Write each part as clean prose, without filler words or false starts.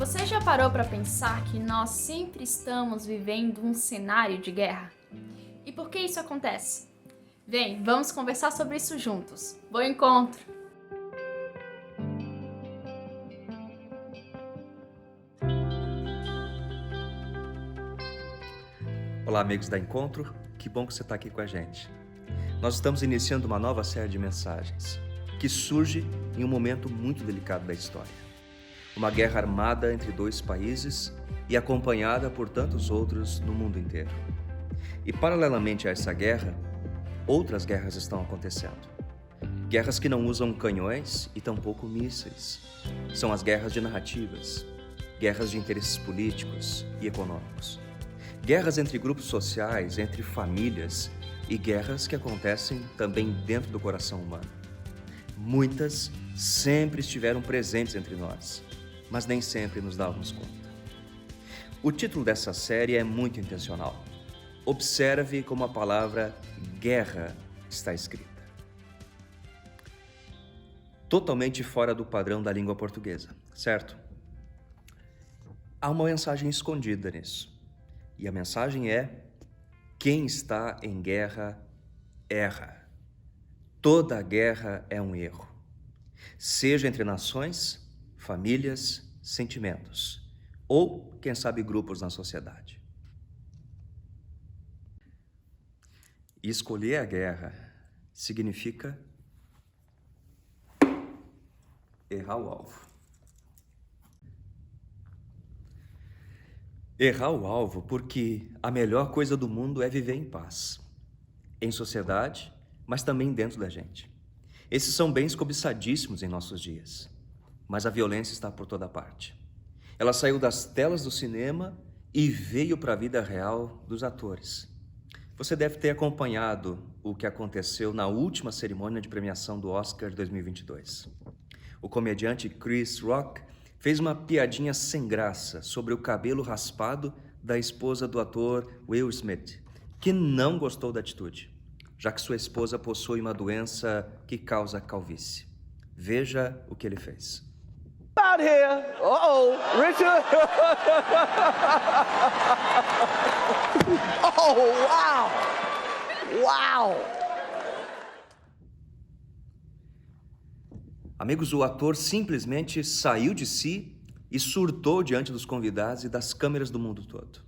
Você já parou para pensar que nós sempre estamos vivendo um cenário de guerra? E por que isso acontece? Vem, vamos conversar sobre isso juntos. Bom encontro! Olá, amigos da Encontro, que bom que você está aqui com a gente. Nós estamos iniciando uma nova série de mensagens que surge em um momento muito delicado da história. Uma guerra armada entre dois países e acompanhada por tantos outros no mundo inteiro. E paralelamente a essa guerra, outras guerras estão acontecendo. Guerras que não usam canhões e tampouco mísseis. São as guerras de narrativas, guerras de interesses políticos e econômicos. Guerras entre grupos sociais, entre famílias e guerras que acontecem também dentro do coração humano. Muitas sempre estiveram presentes entre nós, mas nem sempre nos dávamos conta. O título dessa série é muito intencional. Observe como a palavra guerra está escrita. Totalmente fora do padrão da língua portuguesa, certo? Há uma mensagem escondida nisso. E a mensagem é: quem está em guerra, erra. Toda guerra é um erro. Seja entre nações, famílias, sentimentos, ou, quem sabe, grupos na sociedade. E escolher a guerra significa errar o alvo. Errar o alvo porque a melhor coisa do mundo é viver em paz, em sociedade, mas também dentro da gente. Esses são bens cobiçadíssimos em nossos dias, mas a violência está por toda parte. Ela saiu das telas do cinema e veio para a vida real dos atores. Você deve ter acompanhado o que aconteceu na última cerimônia de premiação do Oscar de 2022. O comediante Chris Rock fez uma piadinha sem graça sobre o cabelo raspado da esposa do ator Will Smith, que não gostou da atitude, já que sua esposa possui uma doença que causa calvície. Veja o que ele fez. Out here. Uh-oh, Richard. Oh, wow. Wow. Amigos, o ator simplesmente saiu de si e surtou diante dos convidados e das câmeras do mundo todo.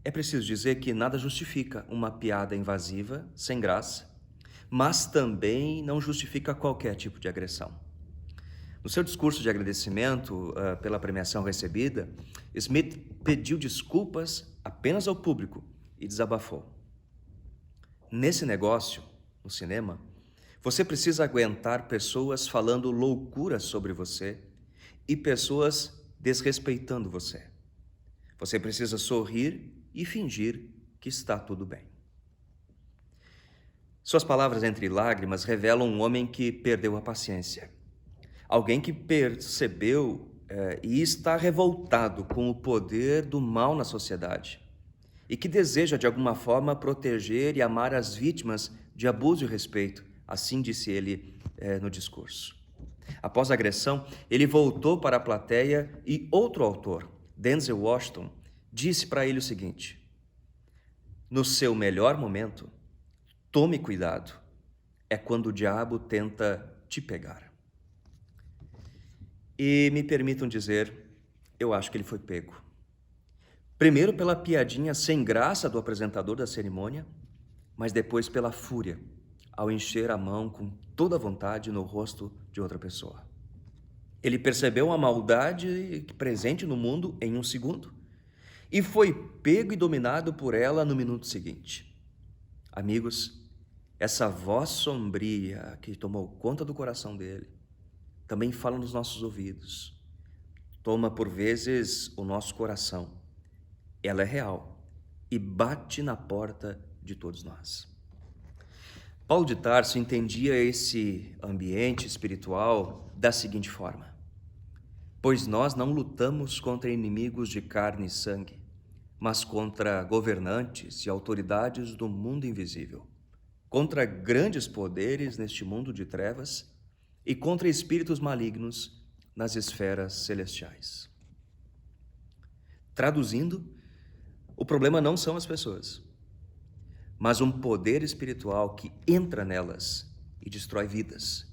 É preciso dizer que nada justifica uma piada invasiva, sem graça, mas também não justifica qualquer tipo de agressão. No seu discurso de agradecimento pela premiação recebida, Smith pediu desculpas apenas ao público e desabafou. Nesse negócio, no cinema, você precisa aguentar pessoas falando loucuras sobre você e pessoas desrespeitando você. Você precisa sorrir e fingir que está tudo bem. Suas palavras entre lágrimas revelam um homem que perdeu a paciência. Alguém que percebeu e está revoltado com o poder do mal na sociedade e que deseja, de alguma forma, proteger e amar as vítimas de abuso e respeito. Assim disse ele no discurso. Após a agressão, ele voltou para a plateia e outro autor, Denzel Washington, disse para ele o seguinte: no seu melhor momento, tome cuidado, é quando o diabo tenta te pegar. E me permitam dizer, eu acho que ele foi pego. Primeiro pela piadinha sem graça do apresentador da cerimônia, mas depois pela fúria, ao encher a mão com toda a vontade no rosto de outra pessoa. Ele percebeu a maldade presente no mundo em um segundo e foi pego e dominado por ela no minuto seguinte. Amigos, essa voz sombria que tomou conta do coração dele também fala nos nossos ouvidos. Toma por vezes o nosso coração. Ela é real e bate na porta de todos nós. Paulo de Tarso entendia esse ambiente espiritual da seguinte forma: pois nós não lutamos contra inimigos de carne e sangue, mas contra governantes e autoridades do mundo invisível, contra grandes poderes neste mundo de trevas e contra espíritos malignos nas esferas celestiais. Traduzindo, o problema não são as pessoas, mas um poder espiritual que entra nelas e destrói vidas,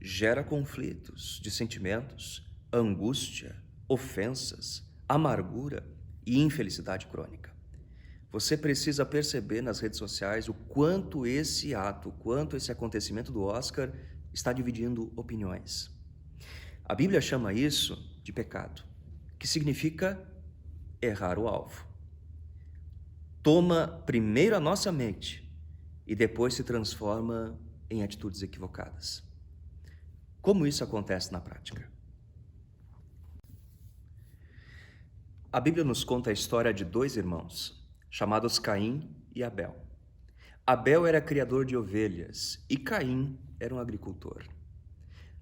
gera conflitos de sentimentos, angústia, ofensas, amargura e infelicidade crônica. Você precisa perceber nas redes sociais o quanto esse ato, quanto esse acontecimento do Oscar está dividindo opiniões. A Bíblia chama isso de pecado, que significa errar o alvo. Toma primeiro a nossa mente e depois se transforma em atitudes equivocadas. Como isso acontece na prática? A Bíblia nos conta a história de dois irmãos, chamados Caim e Abel. Abel era criador de ovelhas e Caim era um agricultor.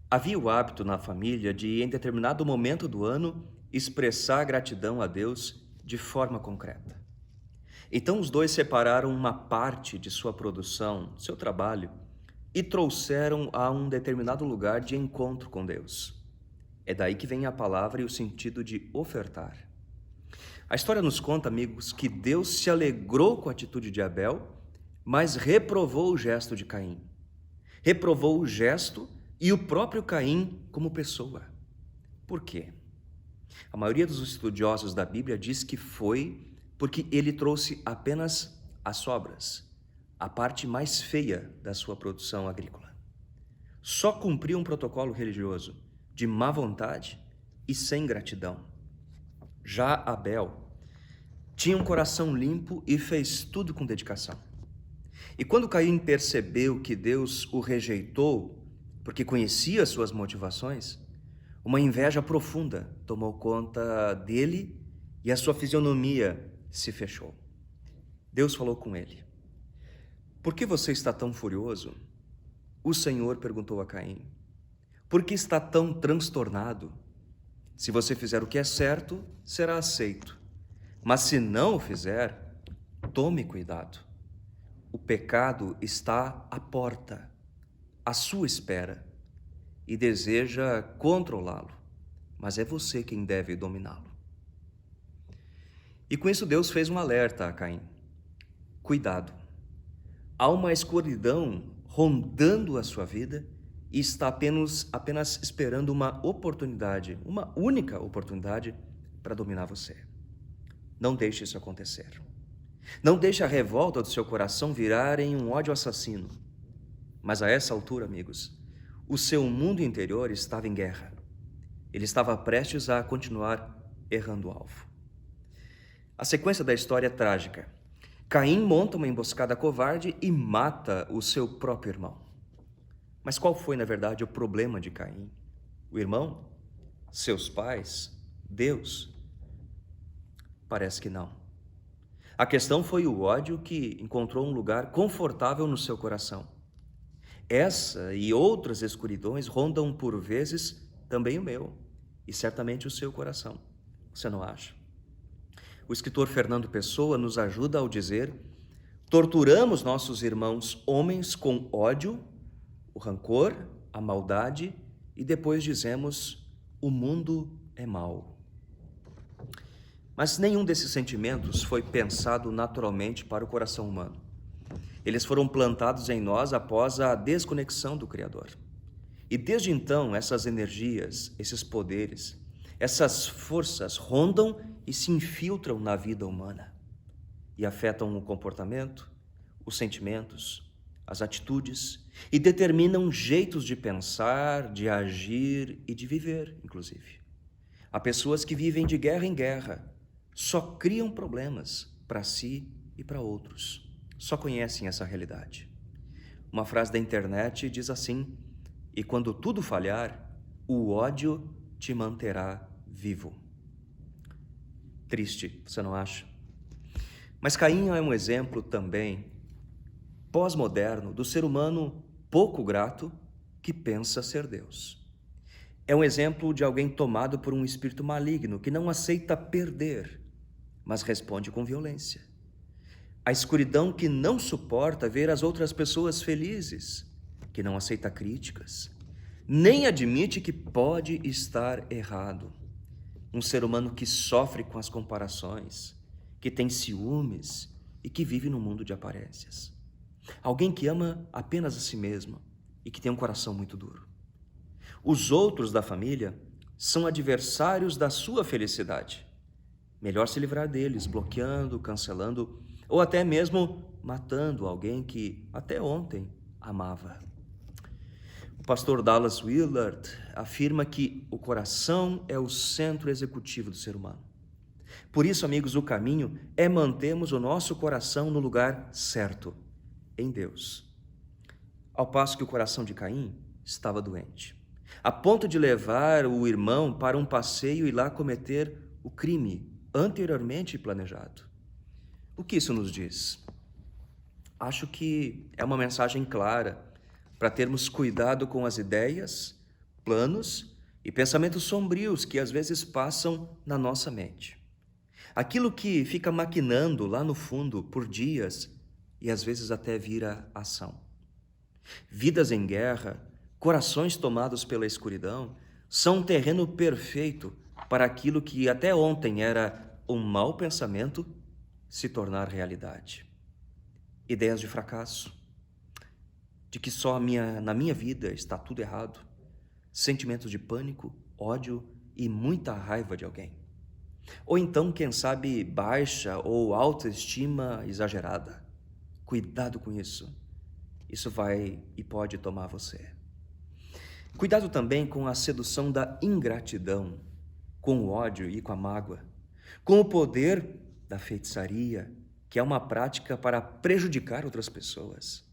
Havia o hábito na família de, em determinado momento do ano, expressar gratidão a Deus de forma concreta. Então os dois separaram uma parte de sua produção, seu trabalho, e trouxeram a um determinado lugar de encontro com Deus. É daí que vem a palavra e o sentido de ofertar. A história nos conta, amigos, que Deus se alegrou com a atitude de Abel, mas reprovou o gesto de Caim. Reprovou o gesto e o próprio Caim como pessoa. Por quê? A maioria dos estudiosos da Bíblia diz que foi porque ele trouxe apenas as sobras, a parte mais feia da sua produção agrícola. Só cumpriu um protocolo religioso de má vontade e sem gratidão. Já Abel tinha um coração limpo e fez tudo com dedicação. E quando Caim percebeu que Deus o rejeitou porque conhecia suas motivações, uma inveja profunda tomou conta dele e a sua fisionomia se fechou. Deus falou com ele. Por que você está tão furioso? O Senhor perguntou a Caim. Por que está tão transtornado? Se você fizer o que é certo, será aceito. Mas se não o fizer, tome cuidado. O pecado está à porta, à sua espera, e deseja controlá-lo, mas é você quem deve dominá-lo. E com isso Deus fez um alerta a Caim. Cuidado, há uma escuridão rondando a sua vida e está apenas esperando uma oportunidade, uma única oportunidade para dominar você. Não deixe isso acontecer. Não deixe a revolta do seu coração virar em um ódio assassino. Mas a essa altura, amigos, o seu mundo interior estava em guerra. Ele estava prestes a continuar errando o alvo. A sequência da história é trágica. Caim monta uma emboscada covarde e mata o seu próprio irmão. Mas qual foi, na verdade, o problema de Caim? O irmão? Seus pais? Deus? Parece que não. A questão foi o ódio que encontrou um lugar confortável no seu coração. Essa e outras escuridões rondam por vezes também o meu e certamente o seu coração. Você não acha? O escritor Fernando Pessoa nos ajuda ao dizer: torturamos nossos irmãos homens com ódio, o rancor, a maldade, e depois dizemos: o mundo é mau. Mas nenhum desses sentimentos foi pensado naturalmente para o coração humano. Eles foram plantados em nós após a desconexão do Criador. E desde então, essas energias, esses poderes, essas forças rondam e se infiltram na vida humana e afetam o comportamento, os sentimentos, as atitudes e determinam jeitos de pensar, de agir e de viver, inclusive. Há pessoas que vivem de guerra em guerra, só criam problemas para si e para outros. Só conhecem essa realidade. Uma frase da internet diz assim: e quando tudo falhar, o ódio te manterá vivo. Triste, você não acha? Mas Caim é um exemplo também pós-moderno do ser humano pouco grato que pensa ser Deus. É um exemplo de alguém tomado por um espírito maligno que não aceita perder, mas responde com violência. A escuridão que não suporta ver as outras pessoas felizes, que não aceita críticas, nem admite que pode estar errado, um ser humano que sofre com as comparações, que tem ciúmes e que vive num mundo de aparências. Alguém que ama apenas a si mesmo e que tem um coração muito duro. Os outros da família são adversários da sua felicidade. Melhor se livrar deles, bloqueando, cancelando ou até mesmo matando alguém que até ontem amava. O pastor Dallas Willard afirma que o coração é o centro executivo do ser humano. Por isso, amigos, o caminho é mantermos o nosso coração no lugar certo, em Deus. Ao passo que o coração de Caim estava doente, a ponto de levar o irmão para um passeio e lá cometer o crime anteriormente planejado. O que isso nos diz? Acho que é uma mensagem clara para termos cuidado com as ideias, planos e pensamentos sombrios que às vezes passam na nossa mente. Aquilo que fica maquinando lá no fundo por dias e às vezes até vira ação. Vidas em guerra, corações tomados pela escuridão, são um terreno perfeito para aquilo que até ontem era um mau pensamento se tornar realidade. Ideias de fracasso, de que só na minha vida está tudo errado, sentimentos de pânico, ódio e muita raiva de alguém. Ou então, quem sabe, baixa ou autoestima exagerada. Cuidado com isso. Isso vai e pode tomar você. Cuidado também com a sedução da ingratidão, com o ódio e com a mágoa, com o poder da feitiçaria, que é uma prática para prejudicar outras pessoas.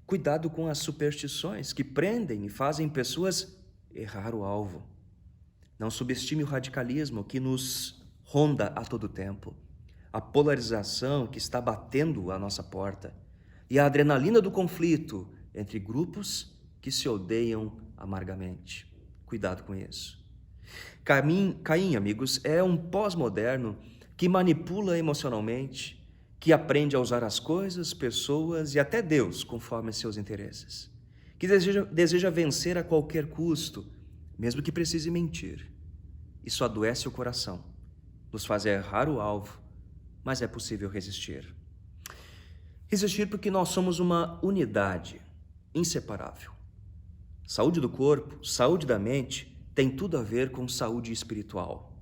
Cuidado com as superstições que prendem e fazem pessoas errar o alvo. Não subestime o radicalismo que nos ronda a todo tempo, a polarização que está batendo à nossa porta e a adrenalina do conflito entre grupos que se odeiam amargamente. Cuidado com isso. Caim, amigos, é um pós-moderno que manipula emocionalmente, que aprende a usar as coisas, pessoas e até Deus conforme seus interesses, que deseja vencer a qualquer custo, mesmo que precise mentir. Isso adoece o coração, nos faz errar o alvo, mas é possível resistir. Resistir porque nós somos uma unidade inseparável. Saúde do corpo, saúde da mente, tem tudo a ver com saúde espiritual.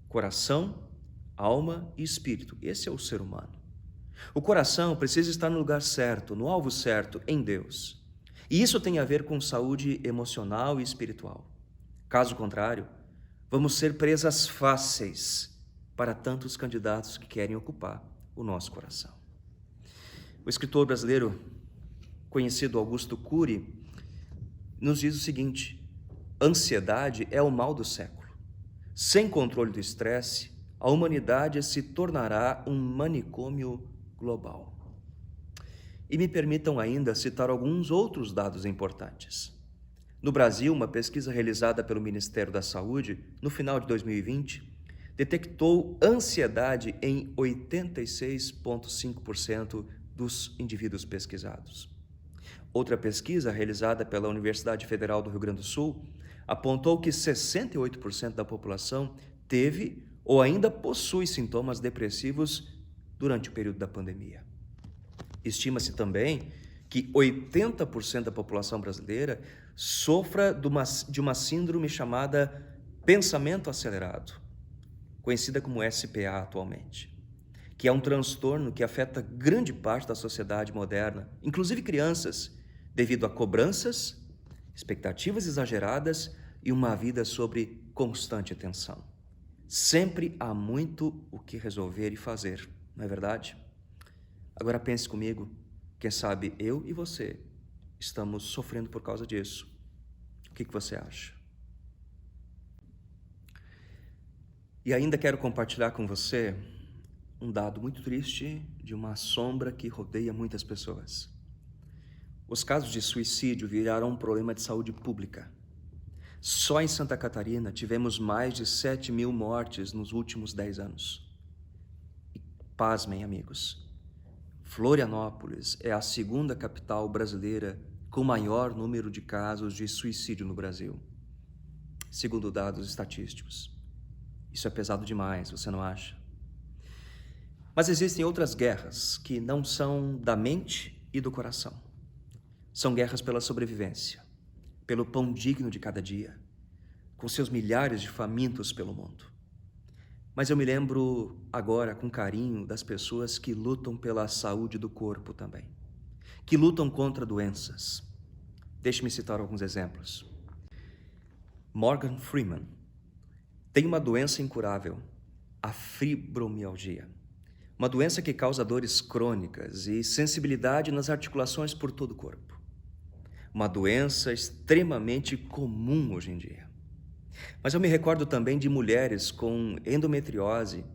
Coração, alma e espírito, esse é o ser humano. O coração precisa estar no lugar certo, no alvo certo, em Deus. E isso tem a ver com saúde emocional e espiritual. Caso contrário, vamos ser presas fáceis para tantos candidatos que querem ocupar o nosso coração. O escritor brasileiro conhecido Augusto Cury nos diz o seguinte: ansiedade é o mal do século. Sem controle do estresse, a humanidade se tornará um manicômio global. E me permitam ainda citar alguns outros dados importantes. No Brasil, uma pesquisa realizada pelo Ministério da Saúde, no final de 2020, detectou ansiedade em 86,5% dos indivíduos pesquisados. Outra pesquisa realizada pela Universidade Federal do Rio Grande do Sul apontou que 68% da população teve ou ainda possui sintomas depressivos durante o período da pandemia. Estima-se também que 80% da população brasileira sofra de uma síndrome chamada pensamento acelerado, conhecida como SPA atualmente, que é um transtorno que afeta grande parte da sociedade moderna, inclusive crianças, devido a cobranças, expectativas exageradas e uma vida sob constante tensão. Sempre há muito o que resolver e fazer, não é verdade? Agora pense comigo, quem sabe eu e você estamos sofrendo por causa disso. O que você acha? E ainda quero compartilhar com você um dado muito triste de uma sombra que rodeia muitas pessoas. Os casos de suicídio viraram um problema de saúde pública. Só em Santa Catarina tivemos mais de 7.000 mortes nos últimos 10 anos. E pasmem, amigos, Florianópolis é a segunda capital brasileira com maior número de casos de suicídio no Brasil, segundo dados estatísticos. Isso é pesado demais, você não acha? Mas existem outras guerras que não são da mente e do coração. São guerras pela sobrevivência, pelo pão digno de cada dia, com seus milhares de famintos pelo mundo. Mas eu me lembro agora com carinho das pessoas que lutam pela saúde do corpo também, que lutam contra doenças. Deixe-me citar alguns exemplos. Morgan Freeman tem uma doença incurável, a fibromialgia, uma doença que causa dores crônicas e sensibilidade nas articulações por todo o corpo. Uma doença extremamente comum hoje em dia. Mas eu me recordo também de mulheres com endometriose,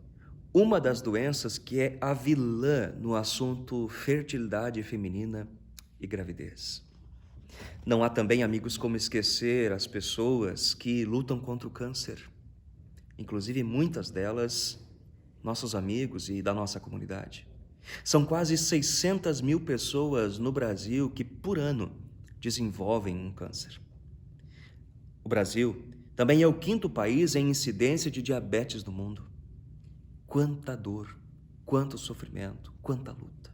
uma das doenças que é a vilã no assunto fertilidade feminina e gravidez. Não há também, amigos, como esquecer as pessoas que lutam contra o câncer. Inclusive, muitas delas, nossos amigos e da nossa comunidade. São quase 600 mil pessoas no Brasil que, por ano, desenvolvem um câncer. O Brasil também é o 5º país em incidência de diabetes do mundo. Quanta dor, quanto sofrimento, quanta luta.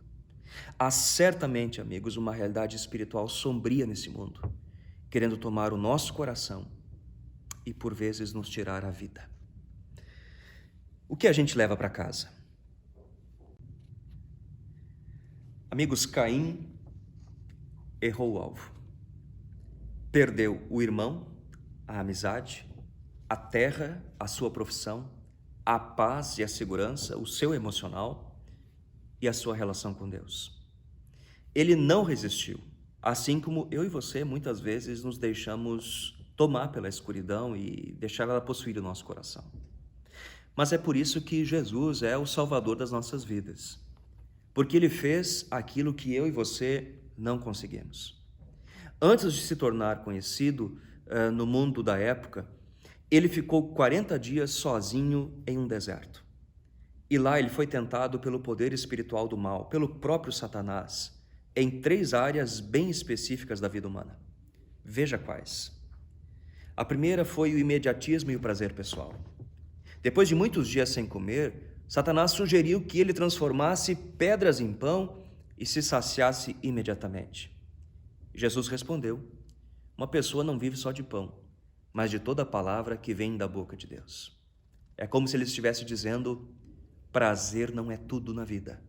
Há certamente, amigos, uma realidade espiritual sombria nesse mundo, querendo tomar o nosso coração e, por vezes, nos tirar a vida. O que a gente leva para casa? Amigos, Caim errou o alvo. Perdeu o irmão, a amizade, a terra, a sua profissão, a paz e a segurança, o seu emocional e a sua relação com Deus. Ele não resistiu, assim como eu e você muitas vezes nos deixamos tomar pela escuridão e deixar ela possuir o nosso coração. Mas é por isso que Jesus é o Salvador das nossas vidas, porque Ele fez aquilo que eu e você não conseguimos. Antes de se tornar conhecido no mundo da época, Ele ficou 40 dias sozinho em um deserto. E lá ele foi tentado pelo poder espiritual do mal, pelo próprio Satanás, em 3 áreas bem específicas da vida humana. Veja quais. A primeira foi o imediatismo e o prazer pessoal. Depois de muitos dias sem comer, Satanás sugeriu que ele transformasse pedras em pão e se saciasse imediatamente. Jesus respondeu: uma pessoa não vive só de pão, mas de toda a palavra que vem da boca de Deus. É como se ele estivesse dizendo: prazer não é tudo na vida.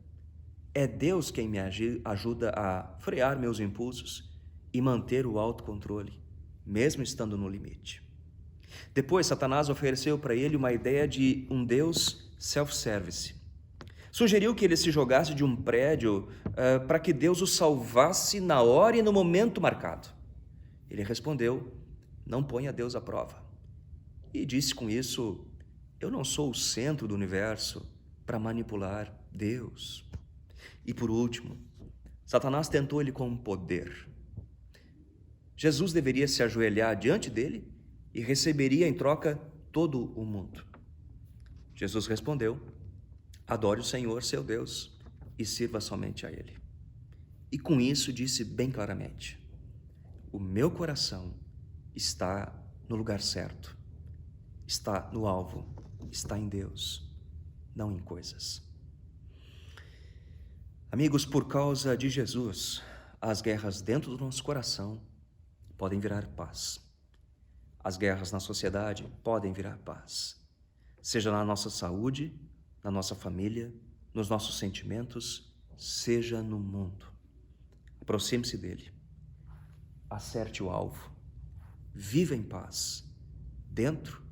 É Deus quem me ajuda a frear meus impulsos e manter o autocontrole, mesmo estando no limite. Depois, Satanás ofereceu para ele uma ideia de um Deus self-service. Sugeriu que ele se jogasse de um prédio para que Deus o salvasse na hora e no momento marcado. Ele respondeu: não ponha Deus à prova. E disse com isso: eu não sou o centro do universo para manipular Deus. E por último, Satanás tentou ele com poder. Jesus deveria se ajoelhar diante dele e receberia em troca todo o mundo. Jesus respondeu: adore o Senhor, seu Deus, e sirva somente a Ele. E com isso disse bem claramente: o meu coração está no lugar certo, está no alvo, está em Deus, não em coisas. Amigos, por causa de Jesus, as guerras dentro do nosso coração podem virar paz. As guerras na sociedade podem virar paz. Seja na nossa saúde, na nossa família, nos nossos sentimentos, seja no mundo. Aproxime-se dele. Acerte o alvo. Viva em paz, dentro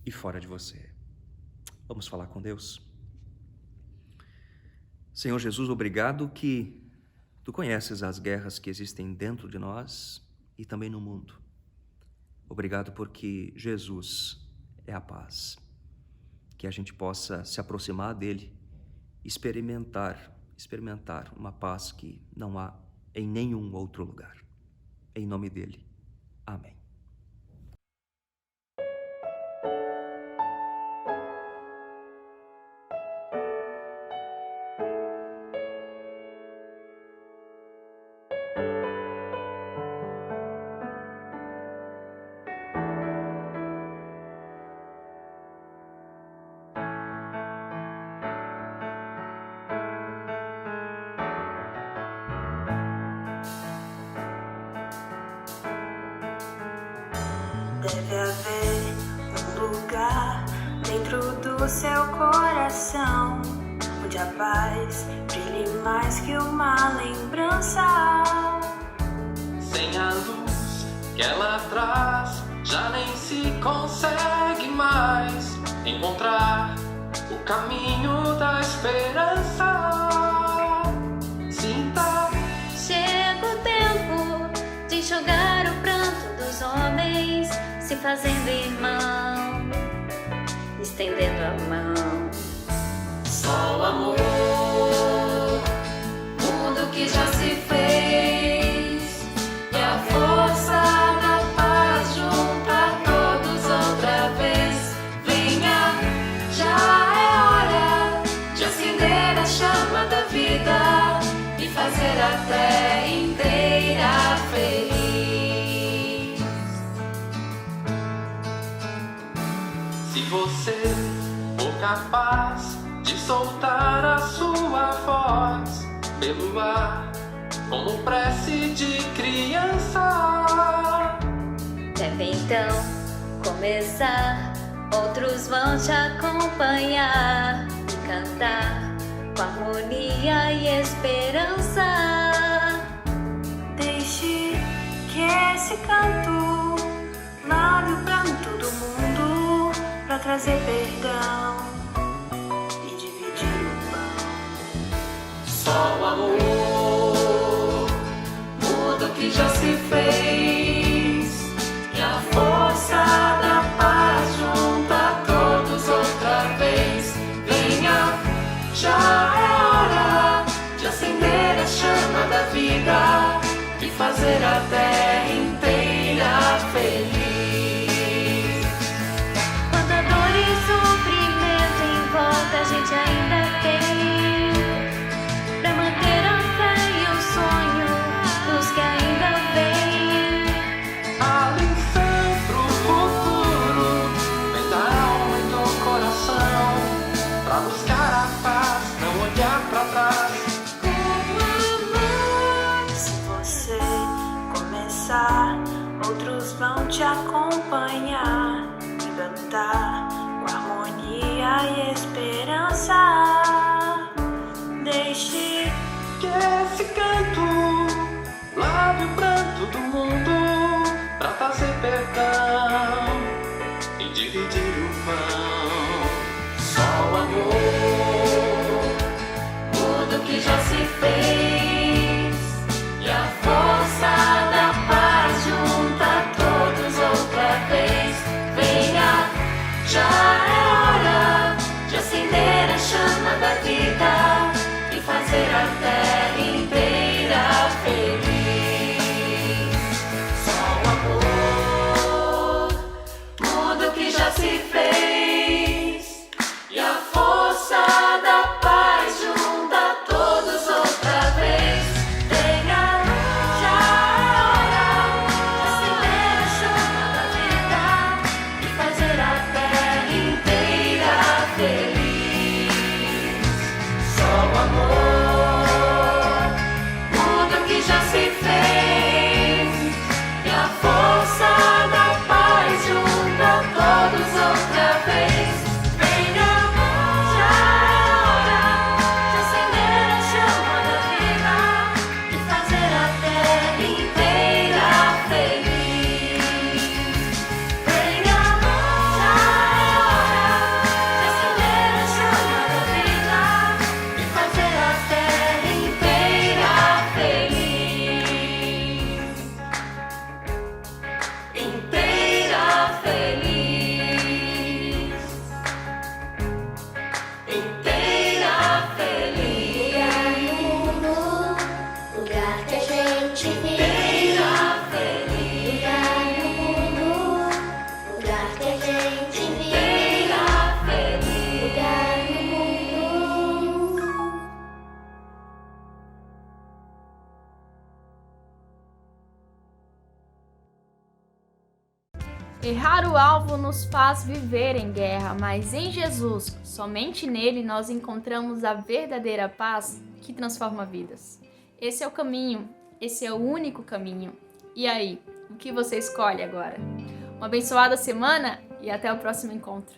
e fora de você. Vamos falar com Deus? Senhor Jesus, obrigado que Tu conheces as guerras que existem dentro de nós e também no mundo. Obrigado porque Jesus é a paz. Que a gente possa se aproximar dele, experimentar uma paz que não há em nenhum outro lugar. Em nome dele. Amém. deve haver um lugar dentro do seu coração onde a paz brilhe mais que uma lembrança. Sem a luz que ela traz, já nem se consegue mais encontrar o caminho da esperança. Sinta, chega o tempo de enxugar o pranto dos homens, se fazendo irmão, estendendo a mão. só o amor, Mundo que já se fez e a força da paz junta todos outra vez. Venha, já é hora de acender a chama da vida e fazer a terra inteira feliz. se você for capaz de soltar a sua voz pelo ar, como prece de criança. Deve então começar, outros vão te acompanhar e cantar com harmonia e esperança. Deixe que esse canto lave o pranto do mundo pra trazer perdão e dividir o pão. Só o amor, Mundo que já se fez e a força da paz junta todos outra vez. Venha, já é hora de acender a chama da vida e fazer a terra inteira feliz. Quanta dor e sofrimento em volta a gente ainda tem, pra manter a fé e o sonho dos que ainda vêm. a lição pro futuro vem da alma e do coração, pra buscar a paz, não olhar pra trás. Se você começar, outros vão te acompanhar e cantar com harmonia e esperança. Deixe Que esse canto lave o pranto do mundo pra trazer perdão e dividir o pão. Só o amor, tudo que já se fez e a força da paz junta todos outra vez. Venha, já é hora de acender a chama da vida e fazer a terra inteira feliz. Só o amor, tudo que já se fez e a força da paz junta todos outra vez. Venha, já é hora de acender a chama da vida e fazer a terra inteira feliz. Só o amor, tudo que já se fez e a força da paz junta todos outra vez. Venha, já é hora de acender a chama da vida e fazer a terra inteira feliz. Venha, já é hora de acender a chama da vida e fazer a terra inteira feliz. Inteira feliz. Inteira feliz. Lugar que a gente vive. Inteira feliz. Lugar que a gente vive. Inteira feliz. Lugar no mundo. Errar o alvo nos faz viver em guerra, mas em Jesus, somente nele, nós encontramos a verdadeira paz que transforma vidas. Esse é o caminho, esse é o único caminho. E aí, o que você escolhe agora? Uma abençoada semana e até o próximo encontro.